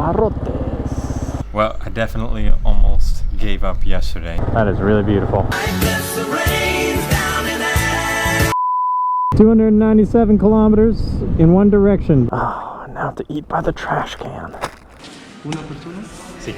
pajarotes. Well, I definitely almost gave up yesterday. That is really beautiful. 297 kilometers in one direction. Oh, now I have to eat by the trash can. ¿Una persona? Sí.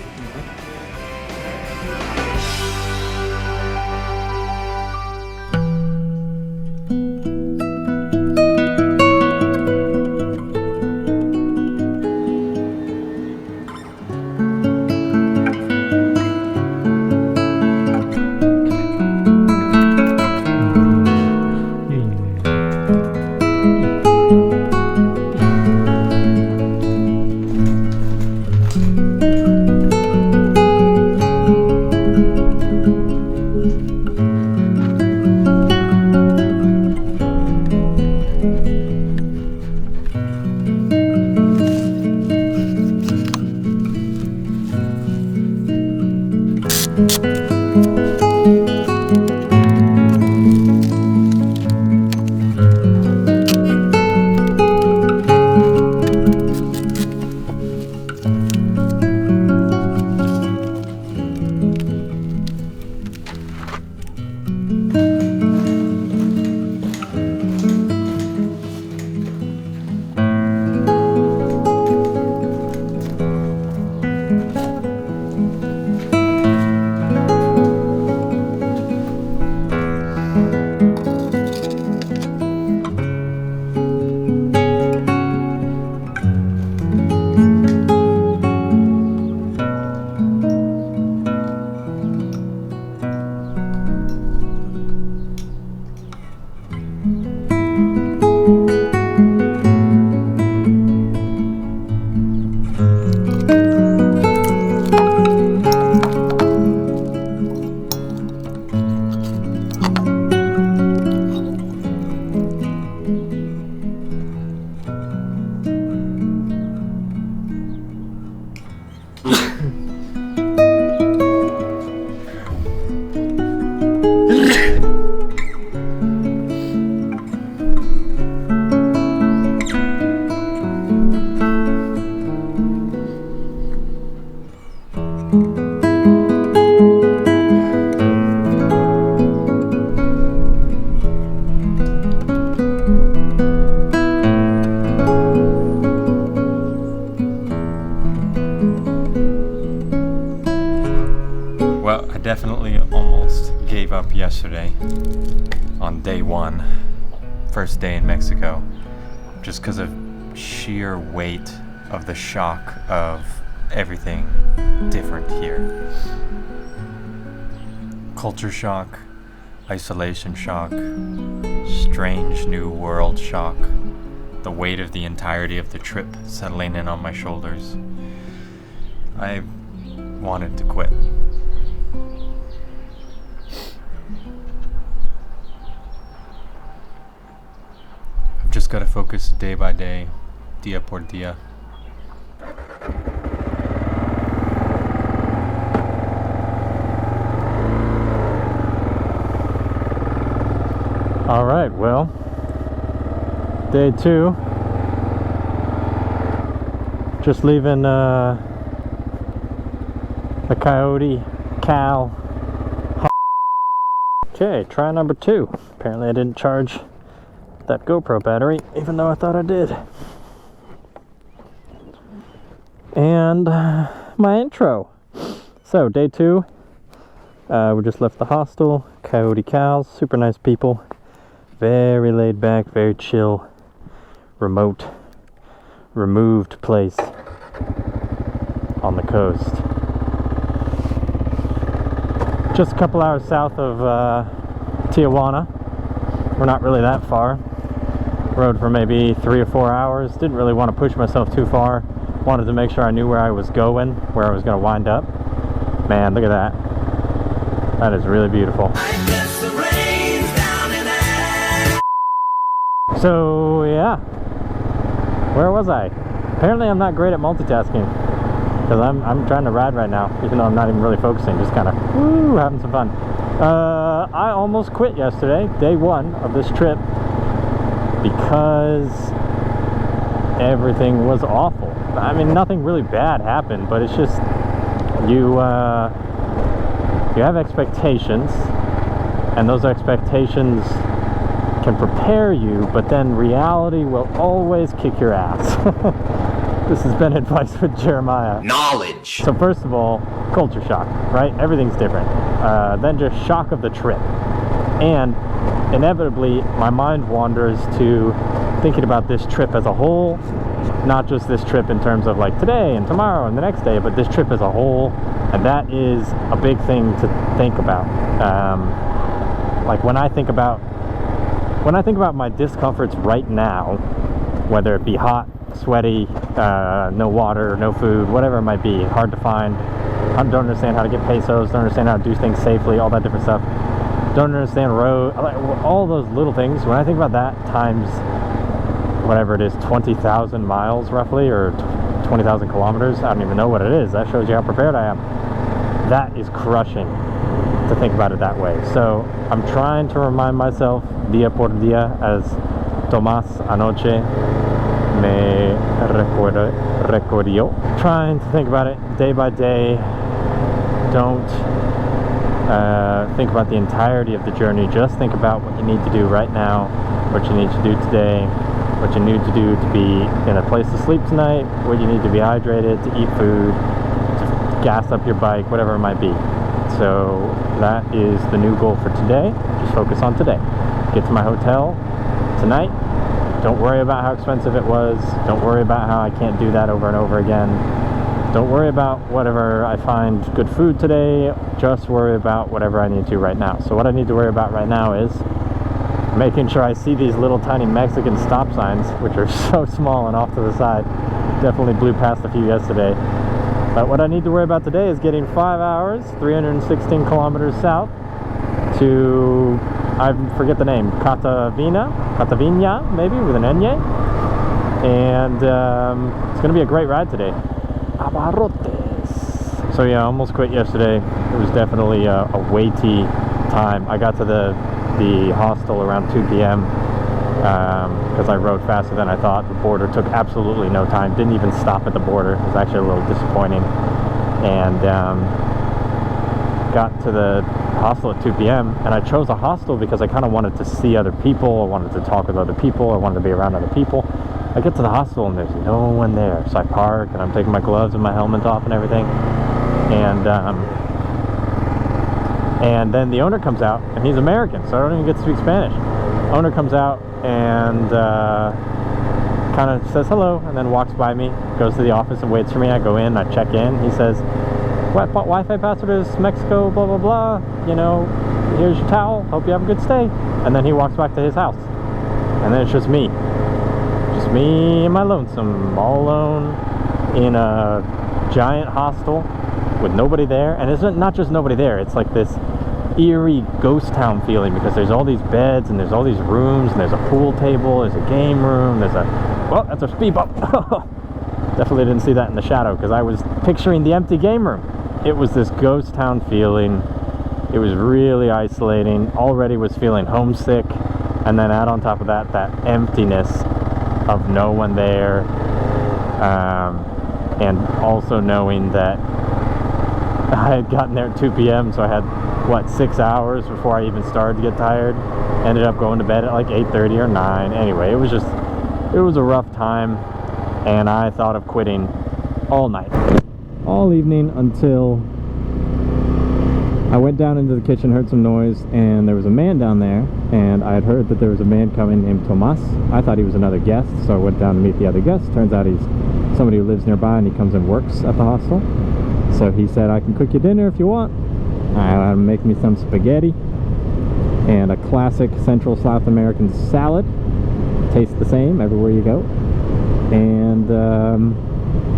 Well, I definitely almost gave up yesterday on day one, first day in Mexico, just because of sheer weight of the shock of everything different here. Culture shock, isolation shock, strange new world shock, the weight of the entirety of the trip settling in on my shoulders. I wanted to quit. I've just got to focus day by day, dia por dia. All right, well, day two. Just leaving the Coyote Cal. Okay, try number two. Apparently I didn't charge that GoPro battery, even though I thought I did. And my intro. So, day two. We just left the hostel. Coyote Cal's, super nice people. Very laid back, very chill, remote, removed place on the coast. Just a couple hours south of Tijuana. We're not really that far. Rode for maybe 3 or 4 hours. Didn't really want to push myself too far. Wanted to make sure I knew where I was going, where I was going to wind up. Man, look at that. That is really beautiful. So yeah, where was I? Apparently I'm not great at multitasking, because I'm trying to ride right now, even though I'm not even really focusing, just kind of having some fun. I almost quit yesterday, day one of this trip, because everything was awful. I mean, nothing really bad happened, but it's just you have expectations, and those expectations can prepare you, but then reality will always kick your ass. This has been advice with Jeremiah. Knowledge. So first of all, culture shock, right? Everything's different. Then just shock of the trip. And inevitably, my mind wanders to thinking about this trip as a whole, not just this trip in terms of like today and tomorrow and the next day, but this trip as a whole. And that is a big thing to think about. Like when I think about my discomforts right now, whether it be hot, sweaty, no water, no food, whatever it might be, hard to find, I don't understand how to get pesos, don't understand how to do things safely, all that different stuff, don't understand road, all those little things. When I think about that times whatever it is, 20,000 miles roughly, or 20,000 kilometers, I don't even know what it is. That shows you how prepared I am. That is crushing to think about it that way. So I'm trying to remind myself dia por dia, as Tomás anoche me recordió. Trying to think about it day by day. Don't think about the entirety of the journey. Just think about what you need to do right now, what you need to do today, what you need to do to be in a place to sleep tonight, what you need to be hydrated, to eat food, to gas up your bike, whatever it might be. So that is the new goal for today. Just focus on today. Get to my hotel tonight. Don't worry about how expensive it was. Don't worry about how I can't do that over and over again. Don't worry about whatever I find good food today. Just worry about whatever I need to right now. So what I need to worry about right now is making sure I see these little tiny Mexican stop signs, which are so small and off to the side. Definitely blew past a few yesterday. But what I need to worry about today is getting 5 hours, 316 kilometers south to, I forget the name, Cataviña, maybe, with an NE. And it's going to be a great ride today. Abarrotes. So yeah, I almost quit yesterday. It was definitely a weighty time. I got to the hostel around 2 p.m. Because I rode faster than I thought. The border took absolutely no time. Didn't even stop at the border. It was actually a little disappointing. And got to the hostel at 2 p.m. and I chose a hostel because I kind of wanted to see other people. I wanted to talk with other people. I wanted to be around other people. I get to the hostel and there's no one there. So I park and I'm taking my gloves and my helmet off and everything. And then the owner comes out, and he's American, so I don't even get to speak Spanish. Owner comes out and kind of says hello, and then walks by me, goes to the office and waits for me. I go in, I check in. He says, Wi-Fi password is Mexico, blah, blah, blah. You know, here's your towel. Hope you have a good stay. And then he walks back to his house. And then it's just me. Just me and my lonesome, all alone in a giant hostel with nobody there. And it's not just nobody there. It's like this eerie ghost town feeling, because there's all these beds and there's all these rooms and there's a pool table, there's a game room, there's a, well, that's a speed bump. Definitely didn't see that in the shadow because I was picturing the empty game room. It was this ghost town feeling. It was really isolating. Already was feeling homesick, and then add on top of that, that emptiness of no one there, and also knowing that I had gotten there at 2 p.m. so I had, what, 6 hours before I even started to get tired. Ended up going to bed at like 8:30 or 9. Anyway, it was a rough time, and I thought of quitting all night, all evening, until I went down into the kitchen, heard some noise, and there was a man down there, and I had heard that there was a man coming named Tomas. I thought he was another guest, so I went down to meet the other guest. Turns out he's somebody who lives nearby, and he comes and works at the hostel. So he said, I can cook you dinner if you want. I'll make me some spaghetti and a classic Central South American salad. Tastes the same everywhere you go. And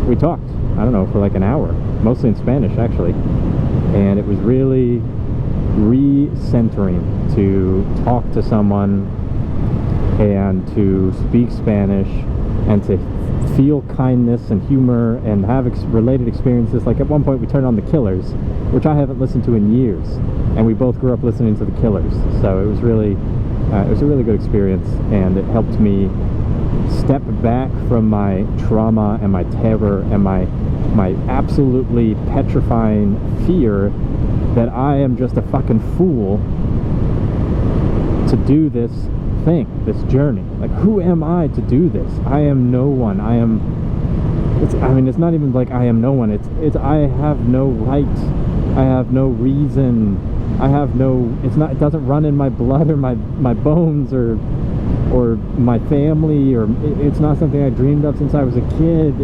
we talked, I don't know, for like an hour, mostly in Spanish actually. And it was really re-centering to talk to someone and to speak Spanish and to feel kindness and humor and have related experiences. Like at one point we turned on The Killers, which I haven't listened to in years, and we both grew up listening to The Killers. So it was really, it was a really good experience, and it helped me step back from my trauma and my terror and my absolutely petrifying fear that I am just a fucking fool to do this thing, this journey. Like, who am I to do this? I am no one. I mean, it's not even like I am no one. It's I have no right. I have no reason. I have no, it doesn't run in my blood or my bones or my family, or it's not something I dreamed of since I was a kid.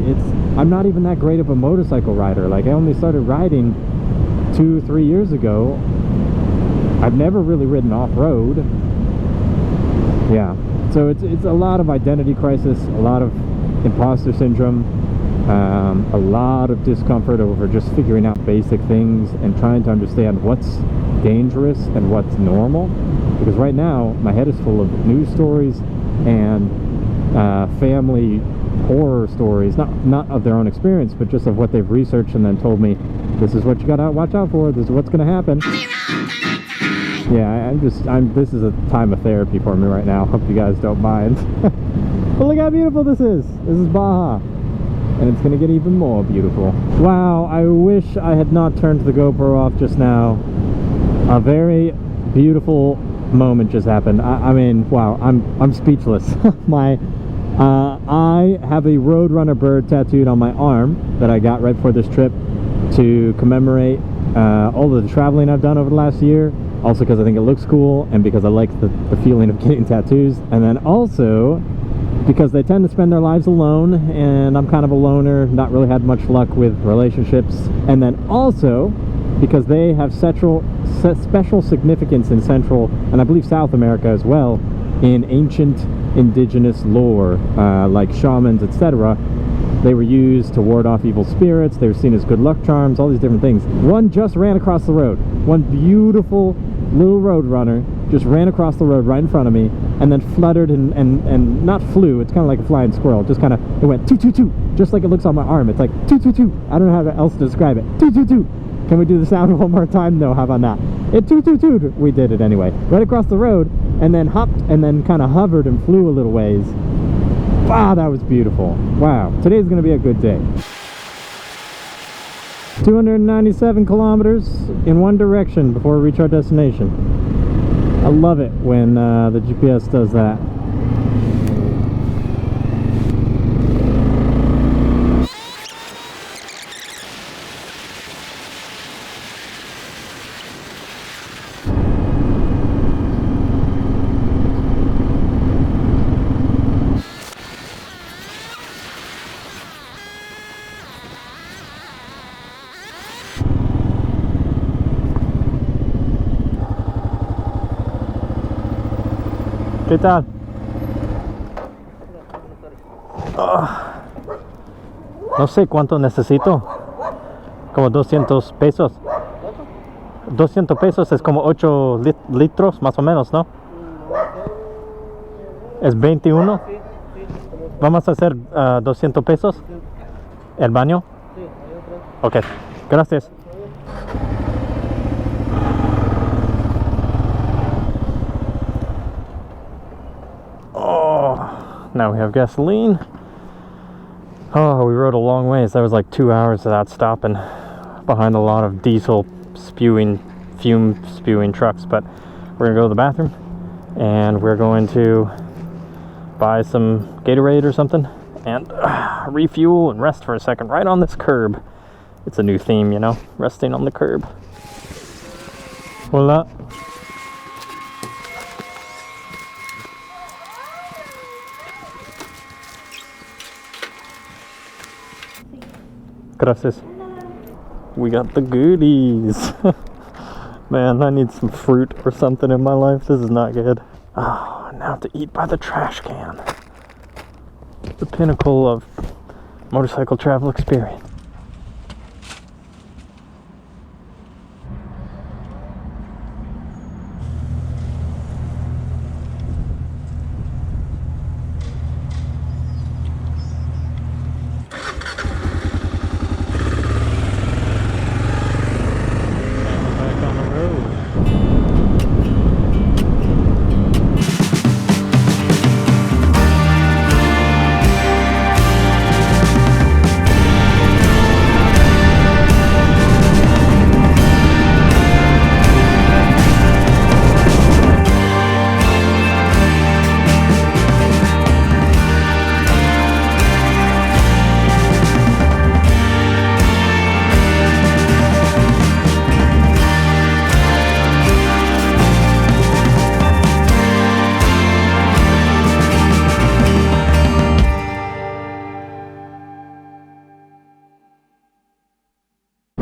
I'm not even that great of a motorcycle rider. Like, I only started riding 2-3 years ago. I've never really ridden off-road. Yeah, so it's a lot of identity crisis, a lot of imposter syndrome, a lot of discomfort over just figuring out basic things and trying to understand what's dangerous and what's normal. Because right now my head is full of news stories and family horror stories, not of their own experience, but just of what they've researched and then told me, this is what you gotta watch out for, this is what's gonna happen. Yeah, this is a time of therapy for me right now. Hope you guys don't mind. But look how beautiful this is. This is Baja, and it's gonna get even more beautiful. Wow, I wish I had not turned the GoPro off just now. A very beautiful moment just happened. I mean, wow, I'm speechless. I have a Roadrunner bird tattooed on my arm that I got right before this trip to commemorate all of the traveling I've done over the last year. Also because I think it looks cool, and because I like the feeling of getting tattoos, and then also because they tend to spend their lives alone, and I'm kind of a loner, not really had much luck with relationships, and then also because they have special significance in Central, and I believe South America as well, in ancient indigenous lore, like shamans, etc. They were used to ward off evil spirits. They were seen as good luck charms, all these different things. One just ran across the road. One beautiful little Roadrunner just ran across the road right in front of me, and then fluttered and not flew, it's kind of like a flying squirrel, just kind of, it went toot toot toot, just like it looks on my arm. It's like toot toot toot. I don't know how else to describe it. Toot toot toot. Can we do the sound one more time? No, how about that? It toot toot toot. We did it anyway. Right across the road, and then hopped, and then kind of hovered and flew a little ways. Wow, that was beautiful. Wow, today's gonna be a good day. 297 kilometers in one direction before we reach our destination. I love it when the GPS does that. ¿Qué tal? No sé cuánto necesito. Como 200 pesos. 200 pesos es como 8 litros más o menos, ¿no? ¿Es 21? Vamos a hacer 200 pesos. ¿El baño? Ok, gracias. Now we have gasoline. Oh, we rode a long ways. That was like 2 hours without stopping behind a lot of diesel fume spewing trucks. But we're gonna go to the bathroom, and we're going to buy some Gatorade or something and refuel and rest for a second right on this curb. It's a new theme, you know, resting on the curb. Hola. Gracias. We got the goodies. Man, I need some fruit or something in my life. This is not good. Oh, now to eat by the trash can. The pinnacle of motorcycle travel experience.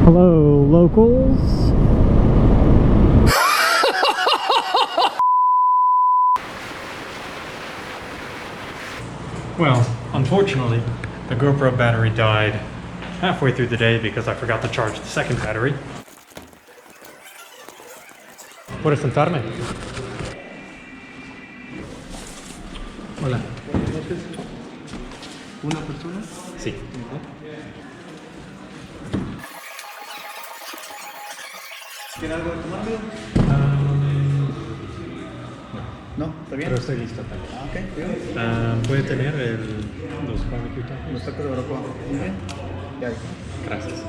Hello, locals. Well, unfortunately, the GoPro battery died halfway through the day because I forgot to charge the second battery. ¿Puedes sentarme? Hola. Buenas noches. ¿Una persona? Sí. ¿Quiere algo de tomar, amigo? No, ¿está bien? Pero estoy listo también. Ah, ok, bien. ¿Puede tener los barbecue tacos? Los tacos de barbacoa. Muy bien. Ya. Gracias.